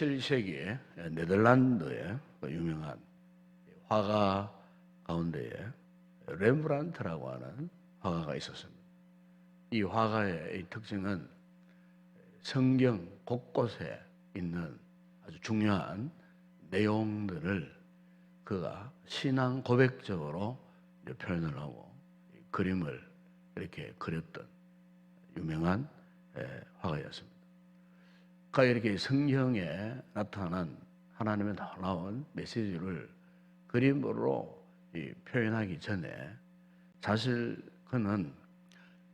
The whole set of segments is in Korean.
17세기에 네덜란드의 유명한 화가 가운데에 렘브란트라고 하는 화가가 있었습니다. 이 화가의 특징은 성경 곳곳에 있는 아주 중요한 내용들을 그가 신앙 고백적으로 표현을 하고 그림을 이렇게 그렸던 유명한 화가였습니다. 그가 이렇게 성경에 나타난 하나님의 놀라운 메시지를 그림으로 표현하기 전에 사실 그는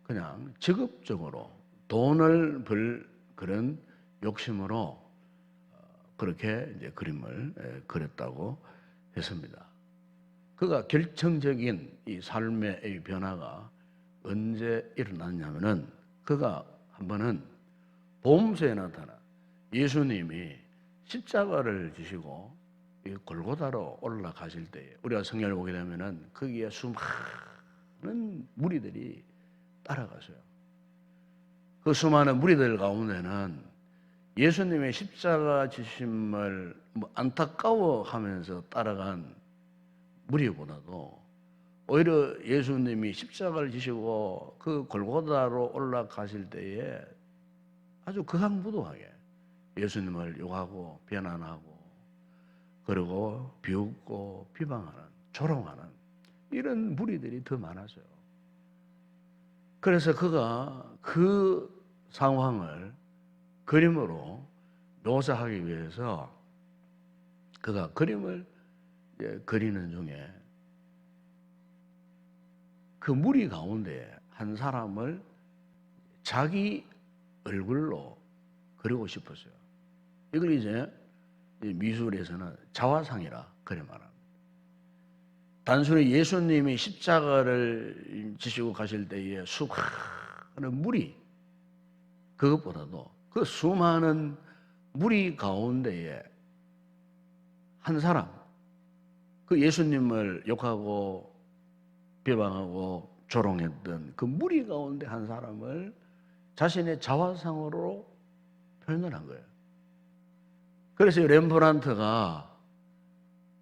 그냥 직업적으로 돈을 벌 그런 욕심으로 그렇게 이제 그림을 그렸다고 했습니다. 그가 결정적인 이 삶의 이 변화가 언제 일어났냐면은 그가 한 번은 보험서에 나타나 예수님이 십자가를 지시고 이 골고다로 올라가실 때에 우리가 성경을 보게 되면은 거기에 수많은 무리들이 따라가서요. 그 수많은 무리들 가운데는 예수님의 십자가 지심을 안타까워하면서 따라간 무리보다도 오히려 예수님이 십자가를 지시고 그 골고다로 올라가실 때에 아주 극악무도하게 예수님을 욕하고 비난하고 그리고 비웃고 비방하는 조롱하는 이런 무리들이 더 많았어요. 그래서 그가 그 상황을 그림으로 묘사하기 위해서 그가 그림을 그리는 중에 그 무리 가운데 한 사람을 자기 얼굴로 그리고 싶었어요. 이걸 이제 미술에서는 자화상이라 그래 말합니다. 단순히 예수님이 십자가를 지시고 가실 때에 수많은 무리 그것보다도 그 수많은 무리 가운데에 한 사람 그 예수님을 욕하고 비방하고 조롱했던 그 무리 가운데 한 사람을 자신의 자화상으로 표현을 한 거예요. 그래서 렘브란트가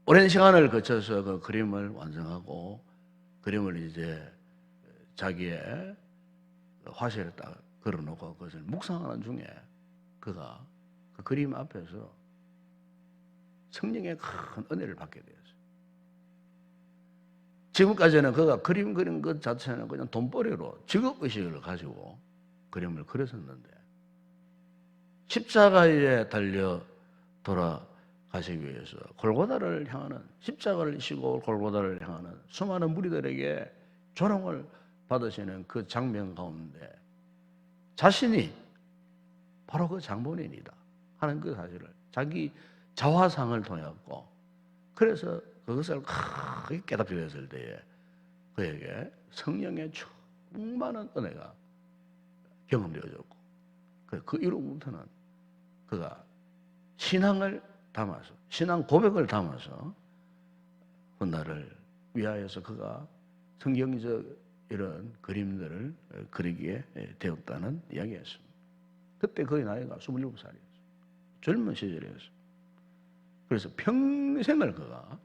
오랜 시간을 거쳐서 그 그림을 완성하고 그림을 이제 자기의 화실에 딱 걸어놓고 그것을 묵상하는 중에 그가 그 그림 앞에서 성령의 큰 은혜를 받게 되었어요. 지금까지는 그가 그림 그린 것 자체는 그냥 돈벌이로 직업의식을 가지고 그림을 그렸었는데 십자가에 달려 돌아가시기 위해서 골고다를 향하는 십자가를 지시고 골고다를 향하는 수많은 무리들에게 조롱을 받으시는 그 장면 가운데 자신이 바로 그 장본인이다 하는 그 사실을 자기 자화상을 통했고 그래서 그것을 크게 깨닫게 됐을 때에 그에게 성령의 충만한 은혜가 경험되어졌고 그 이후부터는 그가 신앙을 담아서 신앙 고백을 담아서 훗날을 위하여서 그가 성경적 이런 그림들을 그리게 되었다는 이야기였습니다. 그때 그의 나이가 27살이었어요. 젊은 시절이었어요. 그래서 평생을 그가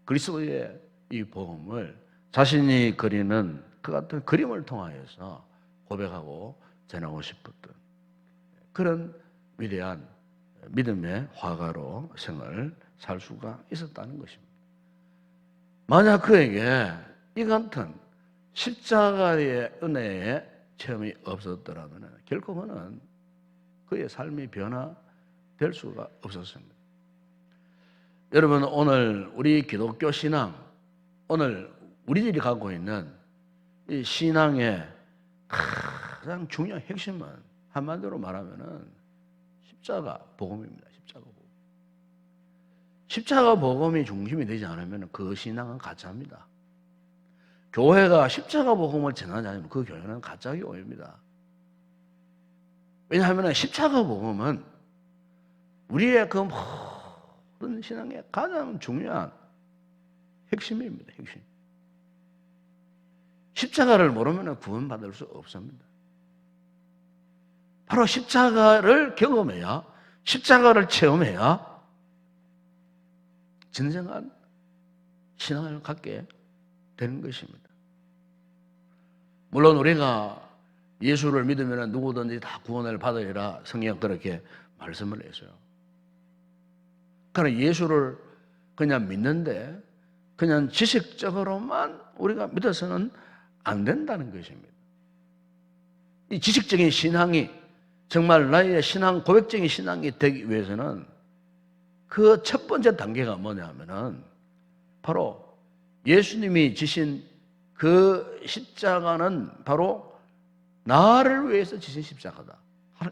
그리스도의 이 복음을 자신이 그리는 그 같은 그림을 통하여서 고백하고 전하고 싶었던 그런 위대한 믿음의 화가로 생을 살 수가 있었다는 것입니다. 만약 그에게 이 같은 십자가의 은혜의 체험이 없었더라면 결코 그는 그의 삶이 변화될 수가 없었습니다. 여러분 오늘 우리 기독교 신앙 오늘 우리들이 갖고 있는 이 신앙의 가장 중요한 핵심은 한마디로 말하면은 십자가 복음입니다. 십자가 복음. 십자가 복음이 중심이 되지 않으면 그 신앙은 가짜입니다. 교회가 십자가 복음을 전하지 않으면 그 교회는 가짜 교회입니다. 왜냐하면 십자가 복음은 우리의 그 모든 신앙의 가장 중요한 핵심입니다. 핵심. 십자가를 모르면 구원받을 수 없습니다. 바로 십자가를 경험해야 십자가를 체험해야 진정한 신앙을 갖게 되는 것입니다. 물론 우리가 예수를 믿으면 누구든지 다 구원을 받으리라 성경 그렇게 말씀을 했어요. 그러나 예수를 그냥 믿는데 그냥 지식적으로만 우리가 믿어서는 안 된다는 것입니다. 이 지식적인 신앙이 정말 나의 신앙, 고백적인 신앙이 되기 위해서는 그 첫 번째 단계가 뭐냐면은 바로 예수님이 지신 그 십자가는 바로 나를 위해서 지신 십자가다.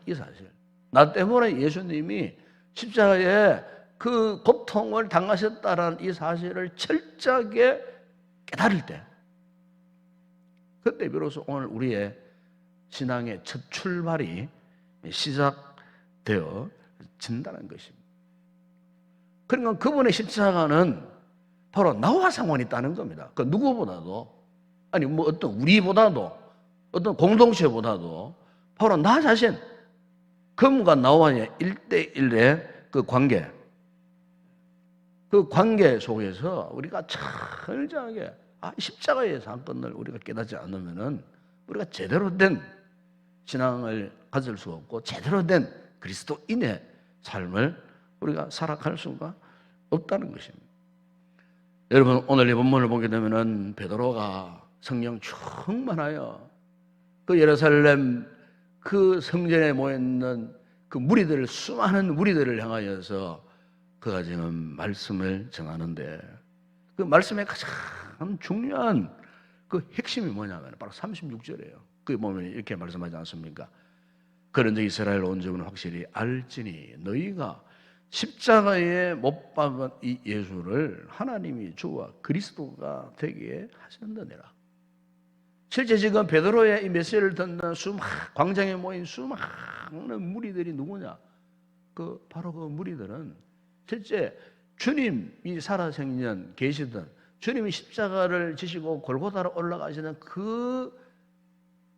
이 사실. 나 때문에 예수님이 십자가에 그 고통을 당하셨다라는 이 사실을 철저하게 깨달을 때, 그때 비로소 오늘 우리의 신앙의 첫 출발이 시작되어진다는 것입니다. 그러니까 그분의 십자가는 바로 나와 상관이 있다는 겁니다. 그 누구보다도, 아니 뭐 어떤 우리보다도, 어떤 공동체보다도 바로 나 자신, 그분과 나와의 1대1의 그 관계, 그 관계 속에서 우리가 철저하게 십자가의 사건을 우리가 깨닫지 않으면은 우리가 제대로 된 신앙을 가질 수 없고 제대로 된 그리스도인의 삶을 우리가 살아갈 수가 없다는 것입니다. 여러분, 오늘 이 본문을 보게 되면은 베드로가 성령 충만하여 그 예루살렘 그 성전에 모여있는 그 무리들, 수많은 무리들을 향하여서 그가 지금 말씀을 전하는데, 그 말씀의 가장 중요한 그 핵심이 뭐냐면 바로 36절이에요. 거기 보면 이렇게 말씀하지 않습니까? 그런즉 이스라엘 온 적은 확실히 알지니 너희가 십자가에 못 박은 이 예수를 하나님이 주와 그리스도가 되게 하셨느니라. 실제 지금 베드로의 이 메시지를 듣는 광장에 모인 수많은 무리들이 누구냐? 바로 그 무리들은 실제 주님이 살아생전 계시던, 주님이 십자가를 지시고 골고다로 올라가시는 그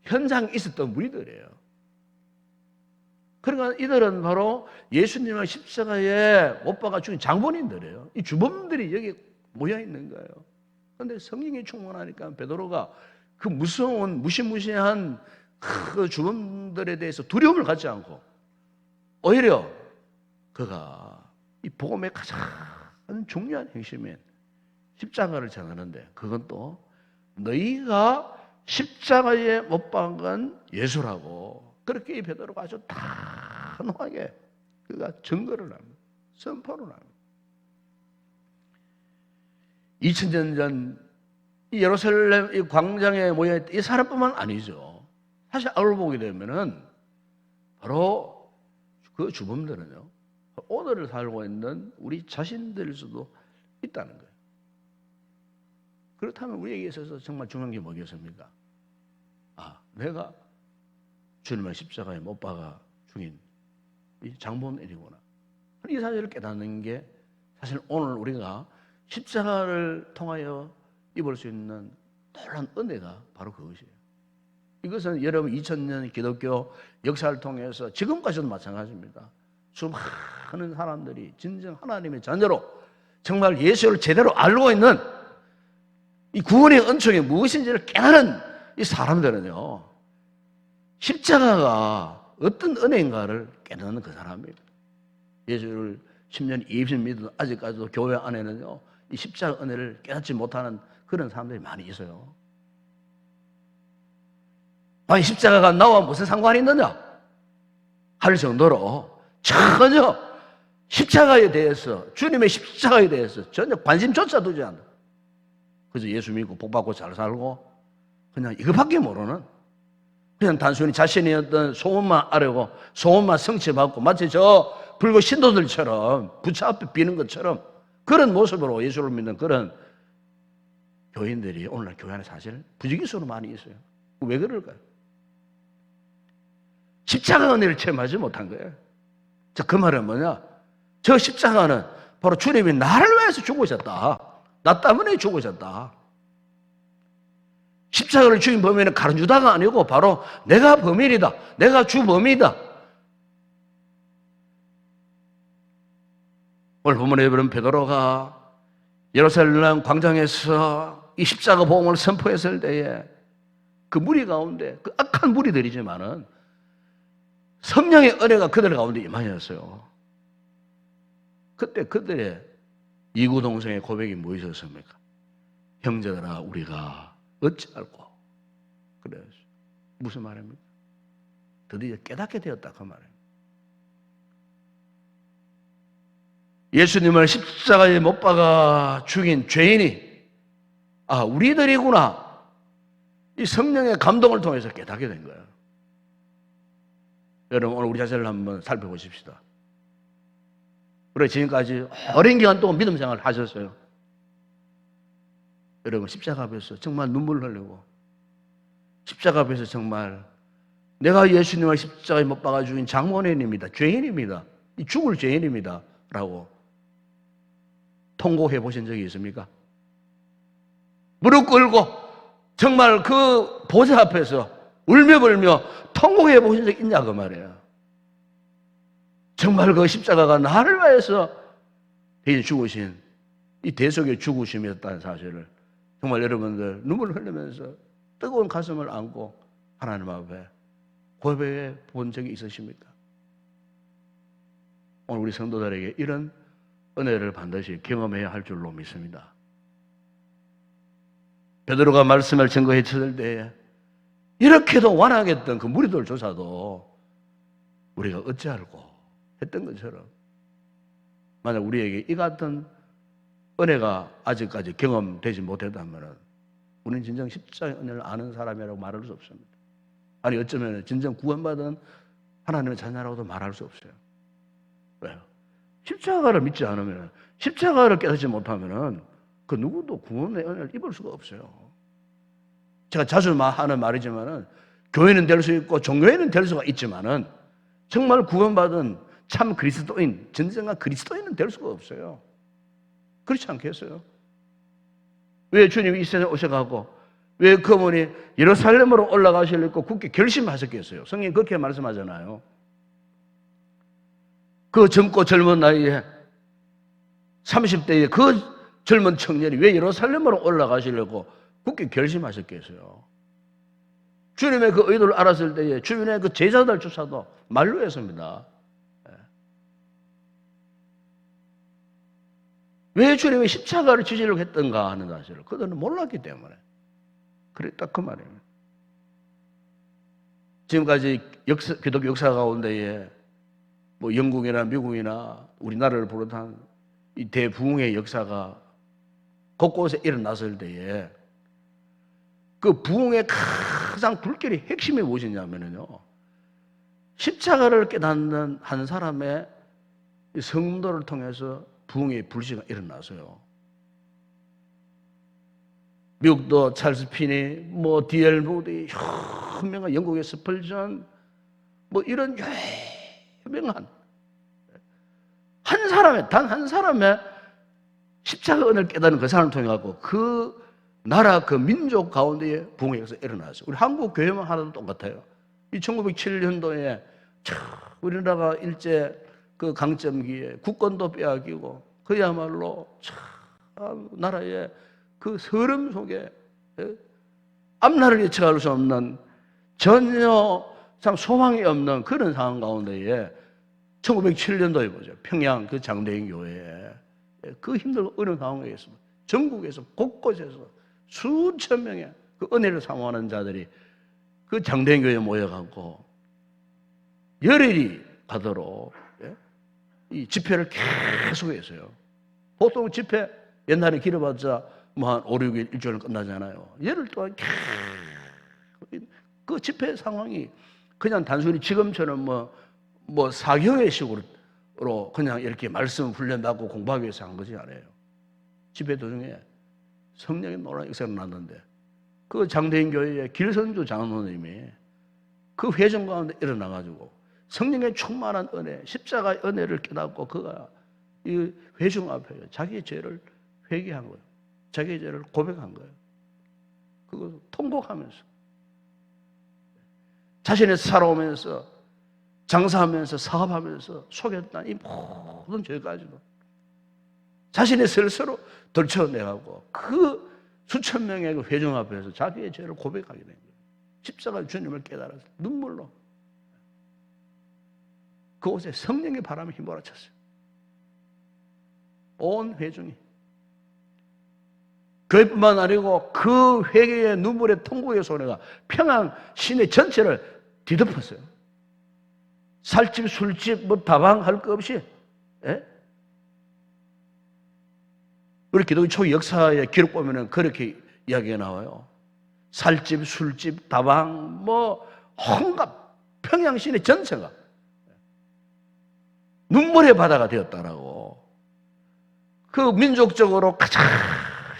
현장에 있었던 무리들이에요. 그러니까 이들은 바로 예수님을 십자가에 못 박아 죽인 장본인들이에요. 이 주범들이 여기 모여 있는 거예요. 그런데 성령이 충만하니까 베드로가 그 무서운 무시무시한 그 주범들에 대해서 두려움을 갖지 않고 오히려 그가 이 복음의 가장 중요한 핵심인 십자가를 전하는데, 그건 또 너희가 십자가에 못 박은 예수라고 그렇게 이 베드로가 아주 단호하게 그가 증거를 합니다. 선포를 합니다. 2000년 전 이 예루살렘 이 광장에 모여있던 이 사람뿐만 아니죠. 사실 알고 보게 되면은 바로 그 주범들은요, 오늘을 살고 있는 우리 자신들일 수도 있다는 거예요. 그렇다면 우리에게 있어서 정말 중요한 게 뭐겠습니까? 내가 주님을 십자가에 못 박아 죽인 이 장본인이구나. 이 사실을 깨닫는 게 사실 오늘 우리가 십자가를 통하여 입을 수 있는 놀라운 은혜가 바로 그것이에요. 이것은 여러분 2000년 기독교 역사를 통해서 지금까지도 마찬가지입니다. 수많은 사람들이 진정 하나님의 자녀로 정말 예수를 제대로 알고 있는 이 구원의 은총이 무엇인지를 깨달은 이 사람들은요, 십자가가 어떤 은혜인가를 깨닫는 그 사람입니다. 예수를 10년, 20년 믿어도 아직까지도 교회 안에는요, 이 십자가 은혜를 깨닫지 못하는 그런 사람들이 많이 있어요. 아니, 십자가가 나와 무슨 상관이 있느냐 할 정도로 전혀 십자가에 대해서, 주님의 십자가에 대해서 전혀 관심조차 두지 않는, 그래서 예수 믿고 복받고 잘 살고 그냥 이것밖에 모르는, 그냥 단순히 자신의 어떤 소원만 아뢰고 소원만 성취받고 마치 저 불교 신도들처럼 부처 앞에 비는 것처럼 그런 모습으로 예수를 믿는 그런 교인들이 오늘날 교회 안에 사실 부지기수로 많이 있어요. 왜 그럴까요? 십자가 은혜를 체험하지 못한 거예요. 그 말은 뭐냐? 저 십자가는 바로 주님이 나를 위해서 죽으셨다. 나 때문에 죽으셨다. 십자가를 죽인 범인은 가룟 유다가 아니고 바로 내가 범인이다. 내가 주범이다. 오늘 본문에 보면 베드로가 예루살렘 광장에서 이 십자가 복음을 선포했을 때에 그 무리 가운데, 그 악한 무리들이지만은 성령의 은혜가 그들 가운데 임하였어요. 그때 그들의 이구동성의 고백이 무엇이었습니까? 형제들아, 우리가 어찌할꼬? 그래요. 무슨 말입니까? 드디어 깨닫게 되었다 그 말이에요. 예수님을 십자가에 못 박아 죽인 죄인이 우리들이구나. 이 성령의 감동을 통해서 깨닫게 된 거예요. 여러분, 오늘 우리 자신을 한번 살펴보십시다. 우리 지금까지 오랜 기간 동안 믿음 생활을 하셨어요. 여러분, 십자가 앞에서 정말 눈물 흘리고, 십자가 앞에서 정말 내가 예수님을 십자가에 못 박아 죽인 장본인입니다, 죄인입니다, 이 죽을 죄인입니다 라고 통곡해 보신 적이 있습니까? 무릎 꿇고 정말 그 보좌 앞에서 울며불며 통곡해 보신 적 있냐 그 말이에요. 정말 그 십자가가 나를 위해서 대신 죽으신 이 대속의 죽으심이었다는 사실을 정말 여러분들 눈물을 흘리면서 뜨거운 가슴을 안고 하나님 앞에 고백해 본 적이 있으십니까? 오늘 우리 성도들에게 이런 은혜를 반드시 경험해야 할 줄로 믿습니다. 베드로가 말씀을 증거해 쳤을 때에 이렇게도 완악했던 그 무리들조차도 우리가 어찌할꼬 했던 것처럼, 만약 우리에게 이 같은 은혜가 아직까지 경험되지 못했다면 우리는 진정 십자가의 은혜를 아는 사람이라고 말할 수 없습니다. 아니 어쩌면 진정 구원받은 하나님의 자녀라고도 말할 수 없어요. 왜요? 십자가를 믿지 않으면, 십자가를 깨닫지 못하면 그 누구도 구원의 은혜를 입을 수가 없어요. 제가 자주 하는 말이지만은 교회는 될 수 있고 종교회는 될 수가 있지만은 정말 구원받은 참 그리스도인, 진정한 그리스도인은 될 수가 없어요. 그렇지 않겠어요? 왜 주님이 이 세상에 오셔가고 왜 그분이 예루살렘으로 올라가시려고 굳게 결심하셨겠어요? 성경이 그렇게 말씀하잖아요. 그 젊고 젊은 나이에 30대의 그 젊은 청년이 왜 예루살렘으로 올라가시려고 굳게 결심하셨겠어요? 주님의 그 의도를 알았을 때에 주변의 그 제자들조차도 만류했습니다. 왜 주님이 십자가를 지시려고 했던가 하는 사실을 그들은 몰랐기 때문에 그래, 딱 그 말이에요. 지금까지 기독교 역사 가운데에 뭐 영국이나 미국이나 우리나라를 비롯한 이 대부흥의 역사가 곳곳에 일어났을 때에 그 부흥의 가장 불길의 핵심이 무엇이냐면요, 십자가를 깨닫는 한 사람의 성도를 통해서 부흥의 불씨가 일어나서요. 미국도 찰스 피니, 뭐 D.L. 무디, 유명한 영국의 스펄전, 뭐 이런 유명한 한 사람의, 단 한 사람의 십자가 은혜를 깨닫는 그 사람을 통해 갖고 그 나라, 그 민족 가운데에 부흥의 역사가 일어났어요. 우리 한국 교회만 하나도 똑같아요. 이 1907년도에 우리나라가 일제 그 강점기에 국권도 빼앗기고 그야말로 참 나라의 그 서름 속에 앞날을 예측할 수 없는, 전혀 참 소망이 없는 그런 상황 가운데에 1907년도에 보죠. 평양 그 장대인 교회에 그 힘들고 어려운 상황에 있습니다. 전국에서 곳곳에서 수천 명의 그 은혜를 사모하는 자들이 그 장대인 교회에 모여갖고 열흘이 가도록 이 집회를 계속했어요. 보통 집회 옛날에 길어봤자 뭐 한 5, 6일, 일주일 끝나잖아요. 열흘 동안 그 집회 상황이 그냥 단순히 지금처럼 뭐 사경회 식으로 그냥 이렇게 말씀 훈련받고 공부하기 위해서 한 것이 아니에요. 집회 도중에 성령의 놀라운 역사가 났는데 그 장대인 교회의 길선주 장로님이 그 회중 가운데 일어나가지고 성령의 충만한 은혜, 십자가의 은혜를 깨닫고 그가 이 회중 앞에 자기의 죄를 회개한 거예요. 자기의 죄를 고백한 거예요. 그거 통곡하면서 자신의 살아오면서 장사하면서 사업하면서 속였던 이 모든 죄까지도 자신의 스스로 들춰내가고 그 수천 명의 그 회중 앞에서 자기의 죄를 고백하게 된 거예요. 십자가 주님을 깨달아서 눈물로 그곳에 성령의 바람이 휘몰아쳤어요. 온 회중이. 교회뿐만 아니고 그 회개의 눈물의 통곡의 소리가 평양 시내 전체를 뒤덮었어요. 살집, 술집, 뭐 다방 할 거 없이. 예? 우리 기독교 초기 역사의 기록 보면은 그렇게 이야기가 나와요. 살집, 술집, 다방, 뭐 온갖 평양 시내 전체가 눈물의 바다가 되었다라고. 그 민족적으로 가장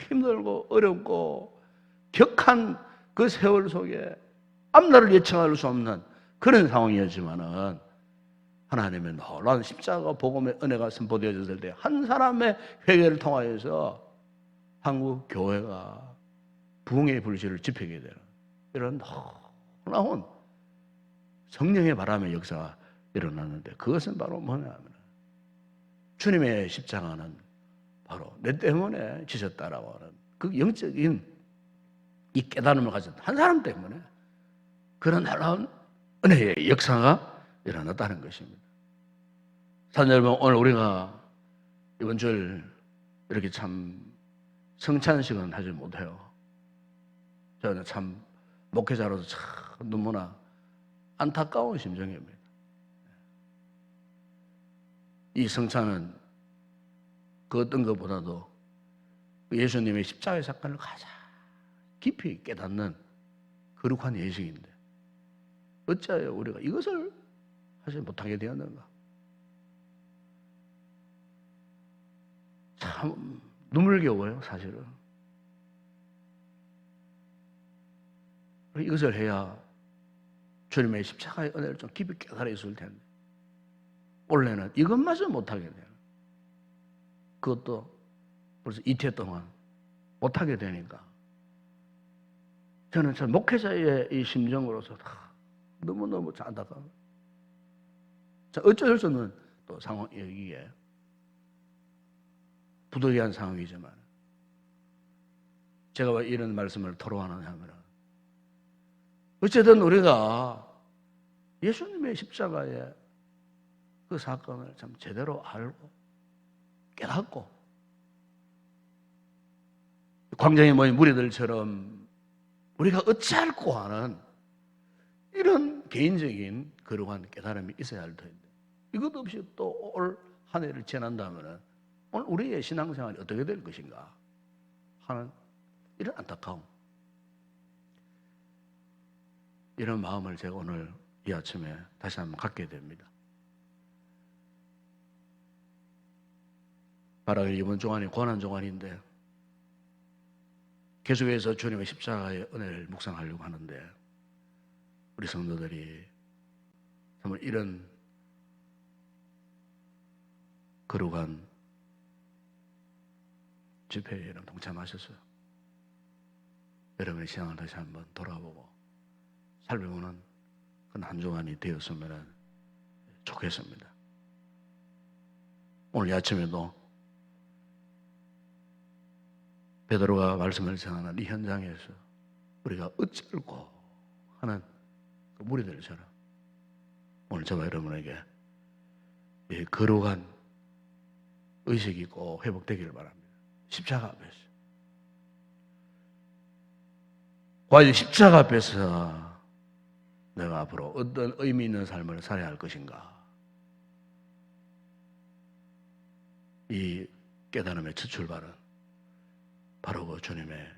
힘들고 어렵고 격한 그 세월 속에 앞날을 예측할 수 없는 그런 상황이었지만은 하나님의 놀라운 십자가 복음의 은혜가 선포되어졌을 때 한 사람의 회개를 통하여서 한국 교회가 부흥의 불씨를 지피게 되는 이런 놀라운 성령의 바람의 역사가 일어났는데 그것은 바로 뭐냐면 주님의 십자가는 바로 내 때문에 지셨다라고 하는 그 영적인 이 깨달음을 가진 한 사람 때문에 그런 놀라운 은혜의 역사가 일어났다는 것입니다. 사랑하는 여러분, 오늘 우리가 이번 주 이렇게 참 성찬식은 하지 못해요. 저는 참 목회자로서 참 너무나 안타까운 심정입니다. 이 성찬은 그 어떤 것보다도 예수님의 십자가의 사건을 가장 깊이 깨닫는 거룩한 예식인데 어찌하여 우리가 이것을 하지 못하게 되었는가? 참 눈물겨워요, 사실은. 이것을 해야 주님의 십자가의 은혜를 좀 깊이 깨달아 있을 텐데 원래는 이것마저 못하게 돼요. 그것도 벌써 이틀 동안 못하게 되니까 저는 참 목회자의 이 심정으로서 너무너무 안타까워요. 어쩔 수 없는 또 상황이기에 부득이한 상황이지만 제가 왜 이런 말씀을 토로하느냐 하면 어쨌든 우리가 예수님의 십자가의 그 사건을 참 제대로 알고 깨닫고 광장에 모인 무리들처럼 우리가 어찌할꼬 하는 이런 개인적인 거룩한 깨달음이 있어야 할 텐데 이것 없이 또 올 한 해를 지난다면 오늘 우리의 신앙생활이 어떻게 될 것인가 하는 이런 안타까움, 이런 마음을 제가 오늘 이 아침에 다시 한번 갖게 됩니다. 바로 이번 주간이 고난주간인데 계속해서 주님의 십자가의 은혜를 묵상하려고 하는데 우리 성도들이 정말 이런 거룩한 집회에 여러분 동참하셔서 여러분의 신앙을 다시 한번 돌아보고 살펴보는 그런 한 주간이 되었으면 좋겠습니다. 오늘 이 아침에도 베드로가 말씀을 전하는 이 현장에서 우리가 어쩔고 하는 그 무리들처럼 오늘 저와 여러분에게 이 거룩한 의식이 꼭 회복되기를 바랍니다. 십자가 앞에서. 과연 십자가 앞에서 내가 앞으로 어떤 의미 있는 삶을 살아야 할 것인가? 이 깨달음의 첫 출발은 바로 그 주님의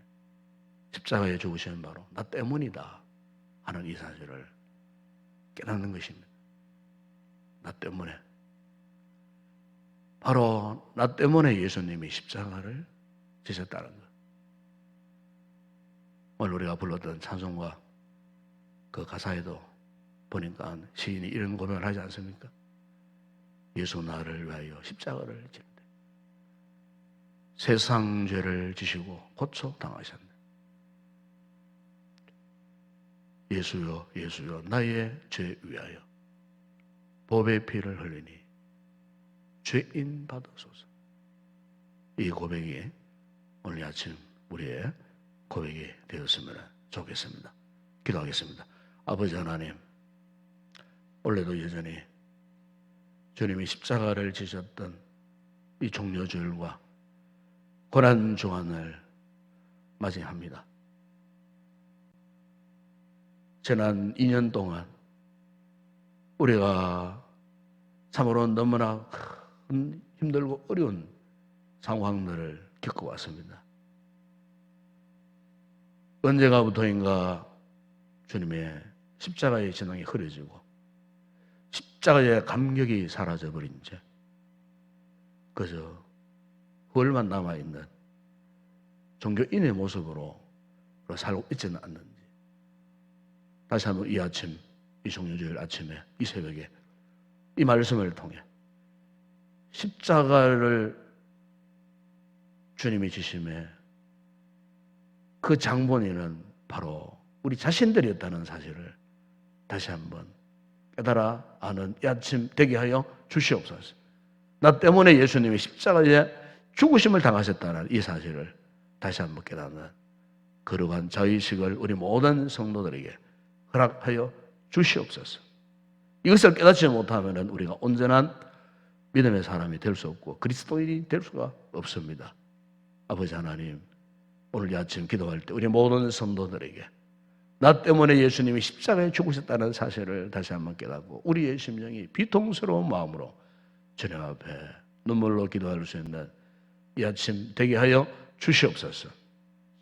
십자가에 죽으시는 바로 나 때문이다 하는 이 사실을 깨닫는 것입니다. 나 때문에. 바로 나 때문에 예수님이 십자가를 지셨다는 것. 오늘 우리가 불렀던 찬송과 그 가사에도 보니까 시인이 이런 고백을 하지 않습니까? 예수 나를 위하여 십자가를 지는데 세상 죄를 지시고 고쳐 당하셨네. 예수여 예수여 나의 죄 위하여 법의 피를 흘리니 죄인 받으소서. 이 고백이 오늘 아침 우리의 고백이 되었으면 좋겠습니다. 기도하겠습니다. 아버지 하나님, 원래도 여전히 주님이 십자가를 지셨던 이 종려주일과 고난주간을 맞이합니다. 지난 2년 동안 우리가 참으로 너무나 큰 힘들고 어려운 상황들을 겪어왔습니다. 언제가부터인가 주님의 십자가의 진앙이 흐려지고 십자가의 감격이 사라져버린 채 그저 헐만 남아있는 종교인의 모습으로 살고 있지는 않는지 다시 한번 이 아침, 이 종료주일 아침에, 이 새벽에 이 말씀을 통해 십자가를 주님이 지심에 그 장본인은 바로 우리 자신들이었다는 사실을 다시 한번 깨달아 아는 이 아침 되게 하여 주시옵소서. 나 때문에 예수님이 십자가에 죽으심을 당하셨다는 이 사실을 다시 한번 깨닫는 거룩한 자의식을 우리 모든 성도들에게 허락하여 주시옵소서. 이것을 깨닫지 못하면 우리가 온전한 믿음의 사람이 될 수 없고 그리스도인이 될 수가 없습니다. 아버지 하나님, 오늘 이 아침 기도할 때 우리 모든 성도들에게 나 때문에 예수님이 십자가에 죽으셨다는 사실을 다시 한번 깨닫고 우리의 심령이 비통스러운 마음으로 주님 앞에 눈물로 기도할 수 있는 이 아침 되게 하여 주시옵소서.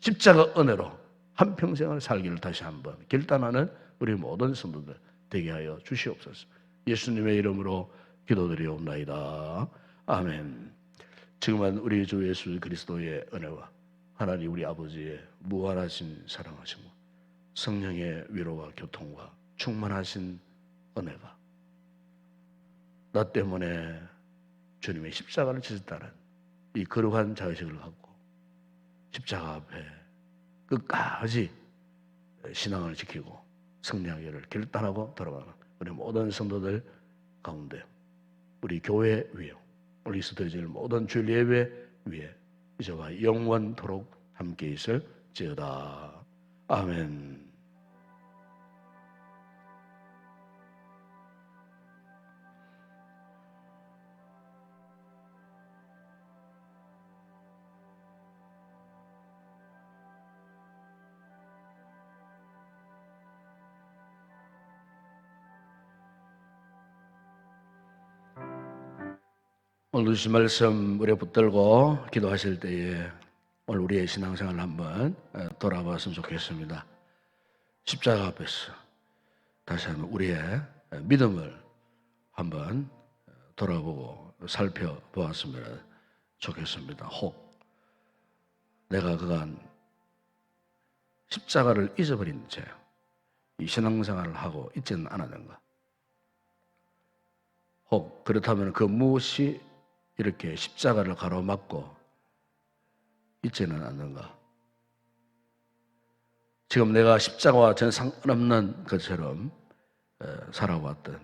십자가 은혜로 한평생을 살기를 다시 한번 결단하는 우리 모든 성도들 되게 하여 주시옵소서. 예수님의 이름으로 기도드리옵나이다. 아멘. 지금은 우리 주 예수 그리스도의 은혜와 하나님 우리 아버지의 무한하신 사랑하심과 성령의 위로와 교통과 충만하신 은혜가 나 때문에 주님의 십자가를 지셨다는 이 거룩한 자의식을 갖고 십자가 앞에 끝까지 신앙을 지키고 승리하기를 결단하고 돌아가는 우리 모든 성도들 가운데 우리 교회 위에 우리 있어드릴 모든 주일 예배 위에 이제와 영원토록 함께 있을지어다. 아멘. 오늘 주신 말씀 우리가 붙들고 기도하실 때에 오늘 우리의 신앙생활을 한번 돌아봤으면 좋겠습니다. 십자가 앞에서 다시 한번 우리의 믿음을 한번 돌아보고 살펴보았으면 좋겠습니다. 혹 내가 그간 십자가를 잊어버린 채 이 신앙생활을 하고 있지는 않았는가? 혹 그렇다면 그 무엇이 이렇게 십자가를 가로막고 있지는 않는가? 지금 내가 십자가와 전 상관없는 것처럼 살아왔던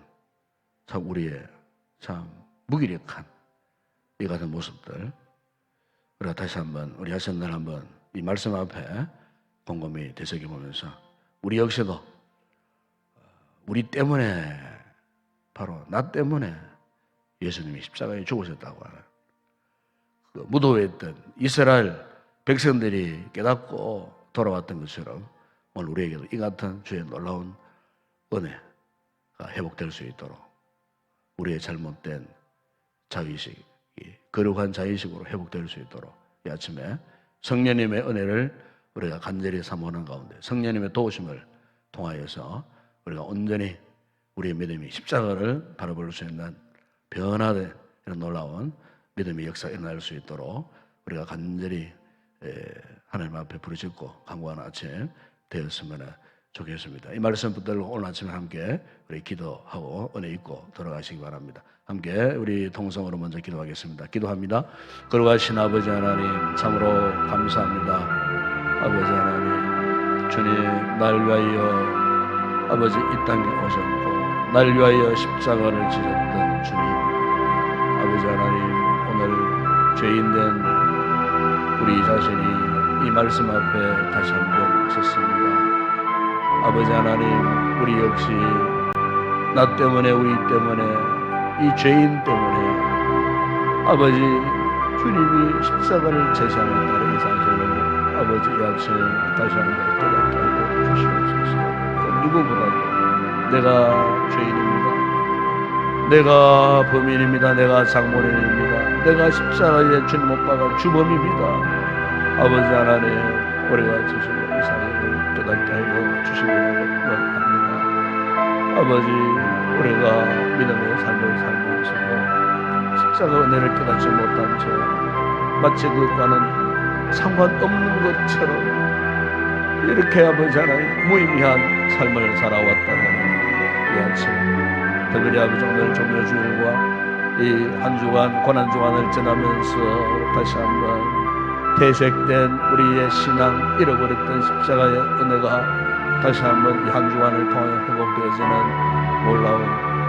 참 우리의 참 무기력한 이 같은 모습들 우리가 다시 한번 우리 하신 날 한번 이 말씀 앞에 곰곰이 되새겨보면서 우리 역시도 우리 때문에 바로 나 때문에 예수님이 십자가에 죽으셨다고 하는 그 무도에 있던 이스라엘 백성들이 깨닫고 돌아왔던 것처럼 오늘 우리에게도 이 같은 주의 놀라운 은혜가 회복될 수 있도록 우리의 잘못된 자의식이 거룩한 자의식으로 회복될 수 있도록 이 아침에 성령님의 은혜를 우리가 간절히 사모하는 가운데 성령님의 도우심을 통하여서 우리가 온전히 우리의 믿음이 십자가를 바라볼 수 있는 변화된 이런 놀라운 믿음의 역사가 일어날 수 있도록 우리가 간절히 하나님 앞에 부르짖고 간구하는 아침 되었으면 좋겠습니다. 이 말씀 붙들고 오늘 아침에 함께 우리 기도하고 은혜 입고 돌아가시기 바랍니다. 함께 우리 통성으로 먼저 기도하겠습니다. 기도합니다. 거룩하신 아버지 하나님 참으로 감사합니다. 아버지 하나님 주님 날 위하여 아버지 이 땅에 오셨고 날 위하여 십자가를 지셨던 주님 아버지 하나님 오늘 죄인된 우리 자신이 이 말씀 앞에 다시 한번 섰습니다. 아버지 하나님, 우리 역시 나 때문에, 우리 때문에, 이 죄인 때문에 아버지 주님이 십자가를 제시하겠다는 이 사실을 아버지 이 아침 다시 한번 깨닫게 하여 주시옵소서. 그 누구보다도 내가 죄인입니다. 내가 범인입니다. 내가 장모님입니다. 내가 십자가에 주님 못 박아 주범입니다. 아버지 하나님, 우리가 주신 이 사실을 깨닫게 하여 주시기를 원합니다. 아버지, 우리가 믿음의 삶을 살면서 십자가 은혜를 깨닫지 못한 채 마치 그것과는 상관없는 것처럼 이렇게 아버지 하나님 무의미한 삶을 살아왔다는 이 아침, 특별히 아버지 오늘 종료주일과 이 한 주간 고난주간을 지나면서 다시 한번 퇴색된 우리의 신앙, 잃어버렸던 십자가의 은혜가 다시 한번 이 한 주간을 통해 회복되어지는 놀라운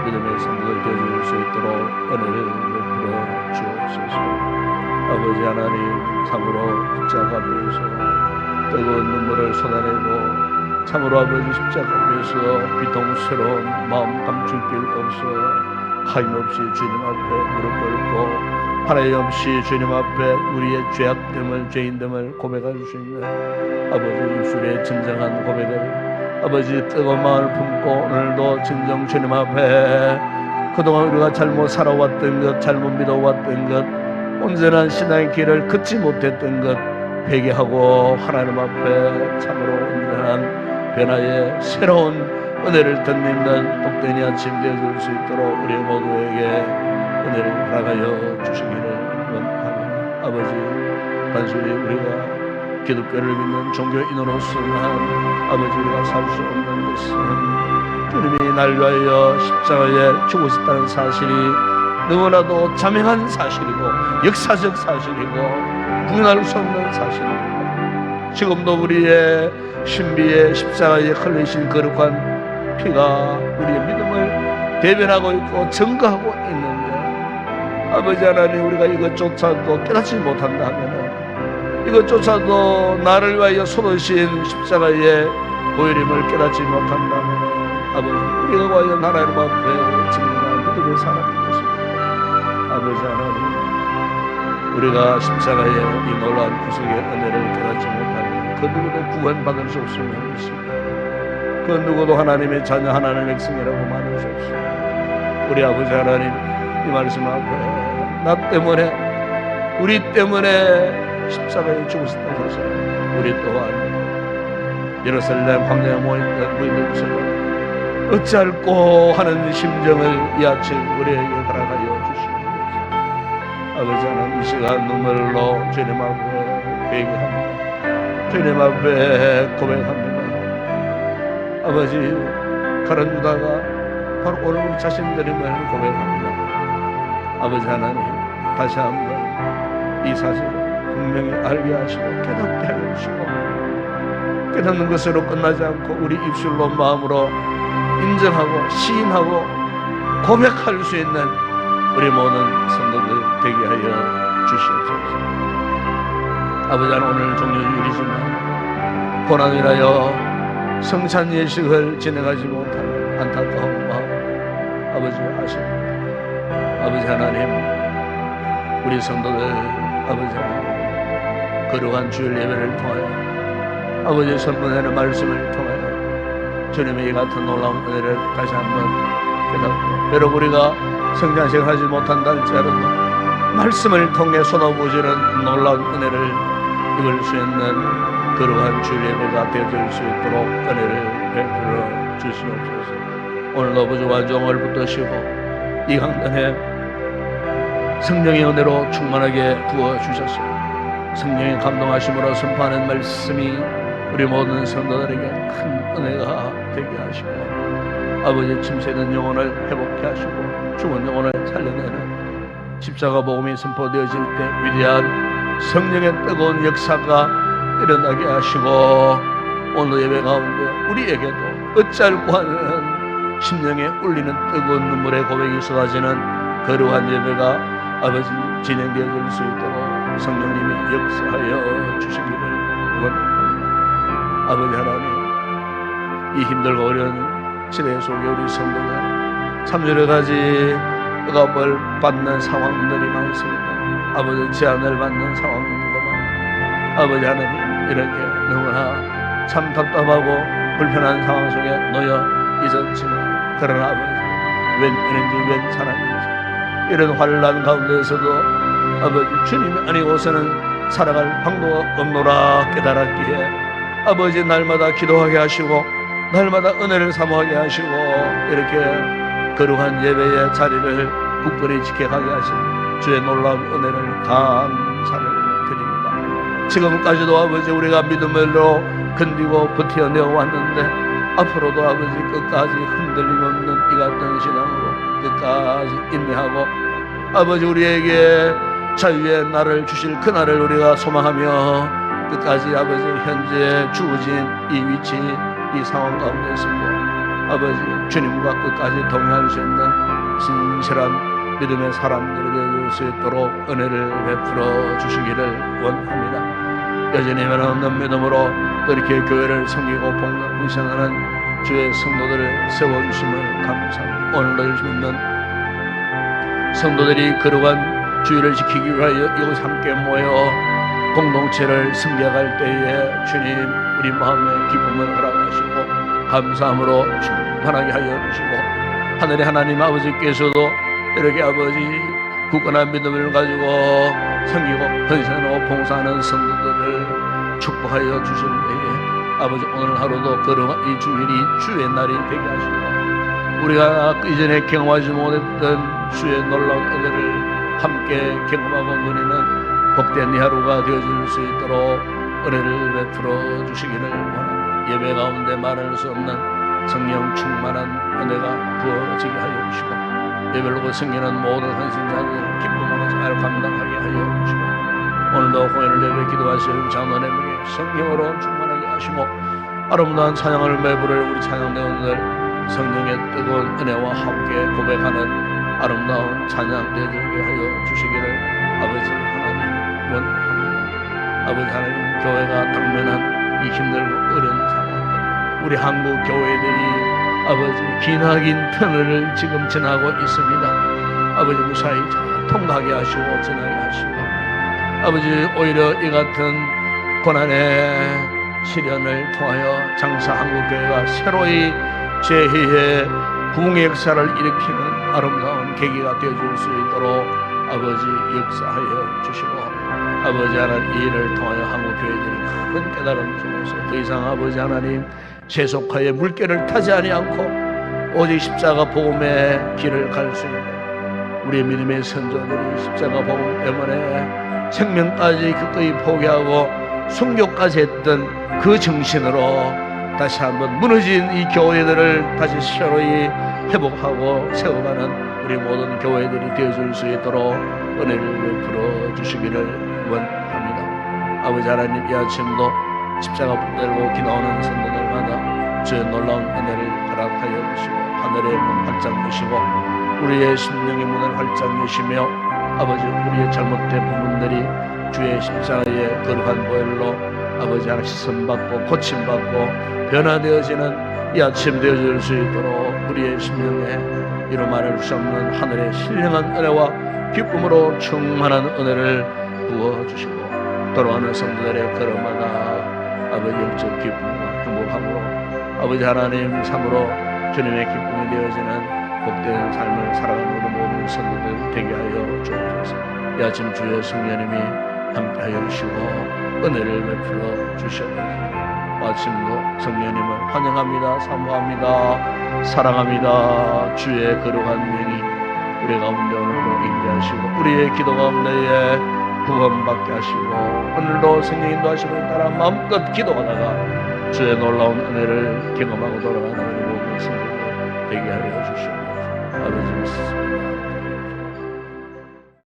믿음의 성도들 되어줄 수 있도록 은혜를 베풀어 주옵소서. 아버지 하나님, 참으로 십자가 앞에서 뜨거운 눈물을 쏟아내고 참으로 아버지 십자가 앞에서 비통스러운 마음 감출 길 없어 하임없이 주님 앞에 무릎 꿇고 하나님없이 주님 앞에 우리의 죄악됨을, 죄인됨을 고백할 수 있는 아버지 입술의 진정한 고백을 아버지 뜨거운 마음을 품고 오늘도 진정 주님 앞에 그동안 우리가 잘못 살아왔던 것, 잘못 믿어왔던 것, 온전한 신앙의 길을 걷지 못했던 것 회개하고 하나님 앞에 참으로 온전한 변화의 새로운 은혜를 덧입는 복된 이 아침 되어줄 수 있도록 우리 모두에게 은혜를 허락하여 주시기를 원합니다. 아버지, 단순히 우리가 기독교를 믿는 종교인으로서만 아버지 우리가 살 수 없는 것은 주님이 날 위하여 십자가에 죽으셨다는 사실이 너무나도 자명한 사실이고 역사적 사실이고 부인할 수 없는 사실입니다. 지금도 우리의 신비의 십자가에 흘리신 거룩한 피가 우리의 믿음을 대변하고 있고 증거하고 있는데 아버지 하나님, 우리가 이것조차도 깨닫지 못한다 하면 이것조차도 나를 위하여 쏟으신 십자가의 보혈임을 깨닫지 못한다면 아버지, 우리가 과연 하나님 앞에 증거한 믿음의 사람인 것입니다. 아버지 하나님, 우리가 십자가의 이 놀라운 구속의 은혜를 깨닫지 못하면 그 누구도 구원받을 수 없음을 믿습니다. 그 누구도 하나님의 자녀, 하나님의 백성이라고 말할 수 없습니다. 우리 아버지 하나님, 이 말씀 앞에 나 때문에, 우리 때문에 십자가에 죽으셨다는 사실, 우리 또한 예루살렘 광야에 모였던 무리들처럼 어찌할꼬 하는 심정을 이 아침 우리에게 허락하여 주시옵소서. 아버지 하나님, 이 시간 눈물로 주님 앞에 회개합니다. 주님 앞에 고백합니다. 아버지, 가론 유다가 바로 오늘 우리 자신들임을 고백합니다. 아버지 하나님, 다시 한번 이 사실을 분명히 알게 하시고 깨닫게 해주시고 깨닫는 것으로 끝나지 않고 우리 입술로 마음으로 인정하고 시인하고 고백할 수 있는 우리 모든 성도들 되게 하여 주시옵소서. 아버지 하나님, 오늘 종료주일이지만 고난이라여 성찬 예식을 진행하지 못하는 안타까운 마음 아버지 아십니다. 아버지 하나님, 우리 성도들 아버지 하나님, 거룩한 주일 예배를 통하여 아버지 선문하는 말씀을 통하여 주님의 이 같은 놀라운 은혜를 다시 한번 깨닫고, 비록 우리가 성찬식을 하지 못한다 할지라도 말씀을 통해 쏟아부어지는 놀라운 은혜를 입을 수 있는 거룩한 주일 예배가 되어질 수 있도록 은혜를 베풀어 주시옵소서. 오늘도 아버지와 종을 붙드시고 이 강단에 성령의 은혜로 충만하게 부어주셔서 성령의 감동하심으로 선포하는 말씀이 우리 모든 성도들에게 큰 은혜가 되게 하시고 아버지 침체된 영혼을 회복케 하시고 죽은 영혼을 살려내는 십자가 복음이 선포되어질 때 위대한 성령의 뜨거운 역사가 일어나게 하시고 오늘 예배 가운데 우리에게도 어찌할꼬 하는 심령에 울리는 뜨거운 눈물의 고백이 쏟아지는 거룩한 예배가 아버지 진행되어질 수 있도록 성령님이 역사하여 주시기를 원합니다. 아버지 하나님, 이 힘들고 어려운 시대 속에 우리 성도들 참 여러 가지 억압을 받는 상황들이 많습니다. 아버지 제한을 받는 상황들도 많고, 아버지 하나님 이렇게 너무나 참 답답하고 불편한 상황 속에 놓여 있었지만, 그러나 아버지 웬 은혜인지 웬 사랑인지 이런 환난 가운데에서도 아버지 주님이 아니고서는 살아갈 방도가 없노라 깨달았기에 아버지 날마다 기도하게 하시고 날마다 은혜를 사모하게 하시고 이렇게 거룩한 예배의 자리를 굳건히 지켜가게 하신 주의 놀라운 은혜를 감사를 드립니다. 지금까지도 아버지 우리가 믿음으로 견디고 버텨내어 왔는데 앞으로도 아버지 끝까지 흔들림 없는 이 같은 신앙으로 끝까지 인내하고 아버지 우리에게 자유의 날을 주실 그날을 우리가 소망하며 끝까지 아버지 현재 주어진 이 위치 이 상황 가운데서도 아버지 주님과 끝까지 동행할 수 있는 진실한 믿음의 사람들이 되어줄 수 있도록 은혜를 베풀어 주시기를 원합니다. 여전히 변함없는 믿음으로 또 이렇게 교회를 섬기고 봉사하는 주의 성도들을 세워주심을 감사합니다. 오늘도 열심히 있는 성도들이 거룩한 주의를 지키기 위하여 이곳 함께 모여 공동체를 섬겨갈 때에 주님 우리 마음의 기쁨을 허락하시고 감사함으로 충만하게 하여 주시고 하늘의 하나님 아버지께서도 이렇게 아버지 굳건한 믿음을 가지고 섬기고 헌신하고 봉사하는 성도들을 축복하여 주실 때에 아버지 오늘 하루도 거룩한 이 주일이 주의 날이 되게 하시고 우리가 이전에 경험하지 못했던 주의 놀라운 은혜를 함께 경험하고 누리는 복된 이 하루가 되어질 수 있도록 은혜를 베풀어 주시기를 원합니다. 예배 가운데 말할 수 없는 성령 충만한 은혜가 부어지게 하여 주시고 예배로 섬기는 모든 헌신자들 기쁨으로 잘 감당하게 하여 주시고 오늘도 공연을 예배 기도하실 장로님에게 성령으로 충만하게 하시고 아름다운 찬양을 매부를 우리 찬양대원들 성령의 뜨거운 은혜와 함께 고백하는 아름다운 찬양 되게 하여 주시기를 아버지 하나님 원합니다. 아버지 하나님 교회가 당면한 이 힘들고 어려운 상황 우리 한국 교회들이 아버지 기나긴 터널을 지금 지나고 있습니다. 아버지 무사히 통과하게 하시고 지나게 하시고 아버지 오히려 이 같은 고난의 시련을 통하여 장사 한국교회가 새로이 제2의 부흥의 역사를 일으키는 아름다운 계기가 되어줄 수 있도록 아버지 역사하여 주시고 아버지 하나님 이 일을 통하여 한국교회들이 큰 깨달음 속에서 더 이상 아버지 하나님 세속화의 물결을 타지 않고 오직 십자가 복음의 길을 갈 수 있는 우리의 믿음의 선조들이 십자가 복음 때문에 생명까지 기꺼이 포기하고 순교까지 했던 그 정신으로 다시 한번 무너진 이 교회들을 다시 새로이 회복하고 세워가는 우리 모든 교회들이 되어줄 수 있도록 은혜를 베풀어 주시기를 원합니다. 아버지 하나님 이 아침도 십자가 붙들고 기도하는 성도들마다 주의 놀라운 은혜를 허락하여 주시고 하늘의 문 활짝 여시고 우리의 심령의 문을 활짝 여시며 아버지 우리의 잘못된 부분들이 주의 십자가의 거룩한 보혈로 아버지 하나 씻음받고 고침받고 변화되어지는 이 아침 되어질 수 있도록 우리의 심령에 이루말을 수 없는 하늘의 신령한 은혜와 기쁨으로 충만한 은혜를 부어주시고 돌아가는 성도들의 걸음마다 아버지 영적 기쁨과 행복함으로 아버지 하나님 참으로 주님의 기쁨이 되어지는 복된 삶을 살아가는 우리 모든 성도들 되게 하여 주옵소서. 이 아침 주의 성령님이 함께하여 주시고 은혜를 베풀어 주시옵소서. 아침도 성령님을 환영합니다. 사모합니다. 사랑합니다. 주의 거룩한 명이 우리 가운데 오늘도 임재하시고 우리의 기도 가운데에 구원받게 하시고 오늘도 성령 인도하시고 따라 마음껏 기도하다가 주의 놀라운 은혜를 경험하고 돌아가는 우리 모든 성도들 되게 하여 주시옵소서. 아버지 믿습니다.